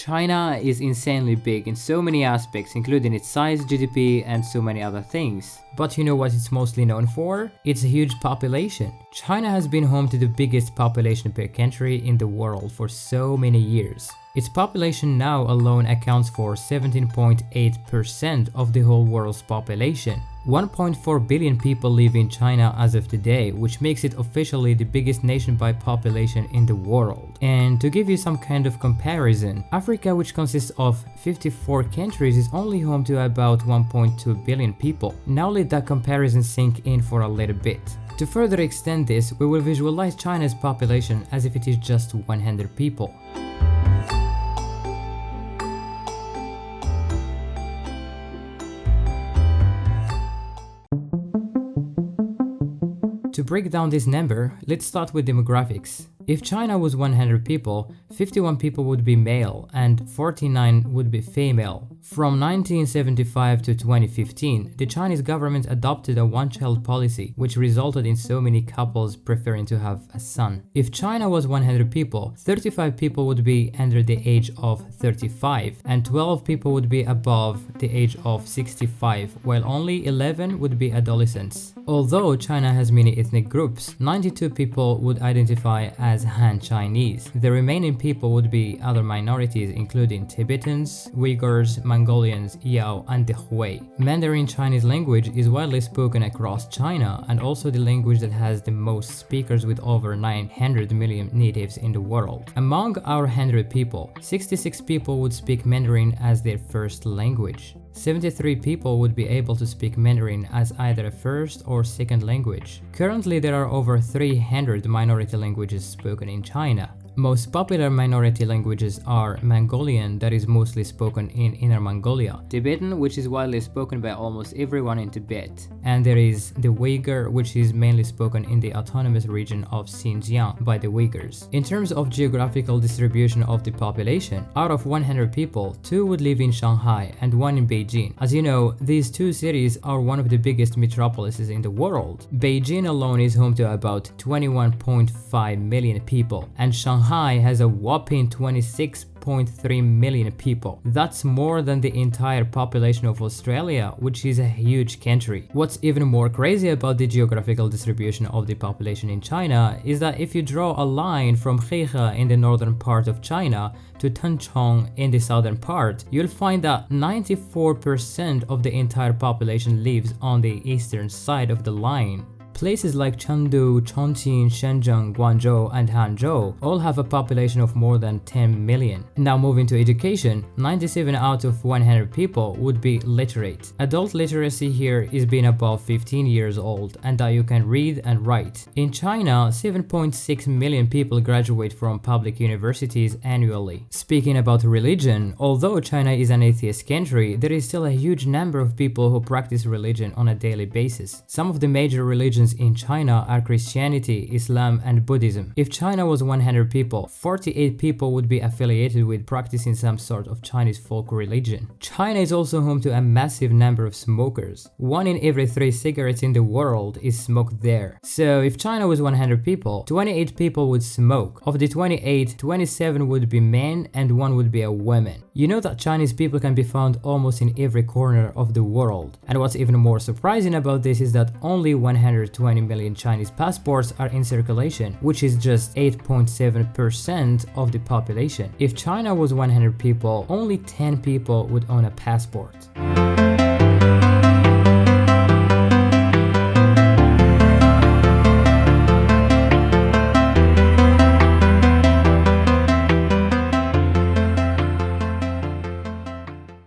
China is insanely big in so many aspects, including its size, GDP, and so many other things. But you know what it's mostly known for? Its huge population. China has been home to the biggest population per country in the world for so many years. Its population now alone accounts for 17.8% of the whole world's population. 1.4 billion people live in China as of today, which makes it officially the biggest nation by population in the world. And to give you some kind of comparison, Africa, which consists of 54 countries, is only home to about 1.2 billion people. Now let that comparison sink in for a little bit. To further extend this, we will visualize China's population as if it is just 100 people. To break down this number, let's start with demographics. If China was 100 people, 51 people would be male and 49 would be female. From 1975 to 2015, the Chinese government adopted a one-child policy, which resulted in so many couples preferring to have a son. If China was 100 people, 35 people would be under the age of 35 and 12 people would be above the age of 65, while only 11 would be adolescents. Although China has many ethnic groups, 92 people would identify as Han Chinese. The remaining people would be other minorities including Tibetans, Uyghurs, Mongolians, Yao, and the Hui. Mandarin Chinese language is widely spoken across China and also the language that has the most speakers with over 900 million natives in the world. Among our 100 people, 66 people would speak Mandarin as their first language. 73 people would be able to speak Mandarin as either a first or second language. Currently, there are over 300 minority languages spoken in China. Most popular minority languages are Mongolian, that is mostly spoken in Inner Mongolia, Tibetan, which is widely spoken by almost everyone in Tibet, and there is the Uyghur, which is mainly spoken in the autonomous region of Xinjiang by the Uyghurs. In terms of geographical distribution of the population, out of 100 people, 2 would live in Shanghai and 1 in Beijing. As you know, these 2 cities are one of the biggest metropolises in the world. Beijing alone is home to about 21.5 million people, and Shanghai has a whopping 26.3 million people. That's more than the entire population of Australia, which is a huge country. What's even more crazy about the geographical distribution of the population in China is that if you draw a line from Heihe in the northern part of China to Tanchong in the southern part, you'll find that 94% of the entire population lives on the eastern side of the line. Places like Chengdu, Chongqing, Shenzhen, Guangzhou, and Hangzhou all have a population of more than 10 million. Now moving to education, 97 out of 100 people would be literate. Adult literacy here is being above 15 years old and that you can read and write. In China, 7.6 million people graduate from public universities annually. Speaking about religion, although China is an atheist country, there is still a huge number of people who practice religion on a daily basis. Some of the major religions in China are Christianity, Islam, and Buddhism. If China was 100 people, 48 people would be affiliated with practicing some sort of Chinese folk religion. China is also home to a massive number of smokers. 1 in every 3 cigarettes in the world is smoked there. So if China was 100 people, 28 people would smoke. Of the 28, 27 would be men and 1 would be a woman. You know that Chinese people can be found almost in every corner of the world. And what's even more surprising about this is that only 120 million Chinese passports are in circulation, which is just 8.7% of the population. If China was 100 people, only 10 people would own a passport.